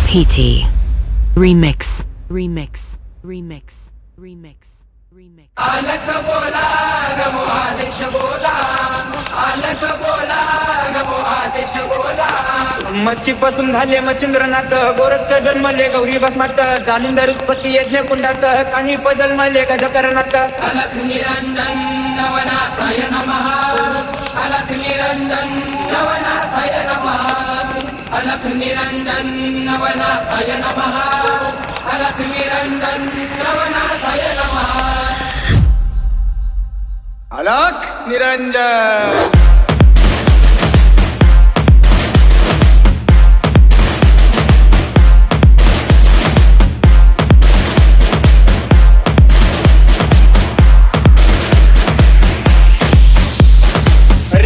PT Remix Remix Remix Remix Remix अलख बोला नमो आदेश बोला अलख बोला नमो आदेश बोला मच्छीपासून झाले मच्छिंद्रनाथ गोरक्ष जन्मले गौरी भस्मात जालिंदर उत्पत्ती यज्ञ कुंडात कानी जन्मले गजकरणात अलख निरंजन नवनाथाय नमः अलख निरंजन नवनाथाय नमः अलख निरंजन नवनाथाय नमः अलख निरंजन नवनाथाय नमः अलख निरंजन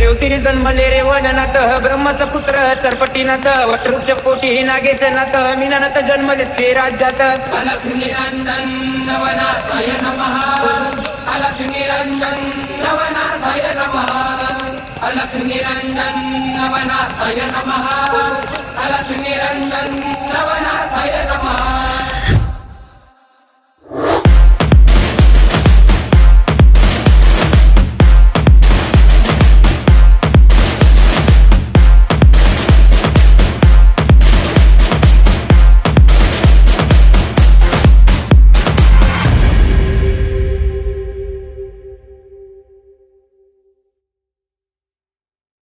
रेवती जन्मले रे वननाथ ब्रह्माचा पुत्र चरपटीनाथ वटवृक्ष पोटी नागेशनाथ मीनानाथ जन्मले ते राज्यात अलख निरंजन नवनाथाय नमः अलख निरंजन नवनाथाय नमः अलख निरंजन नवनाथाय नमः अलख निरंजन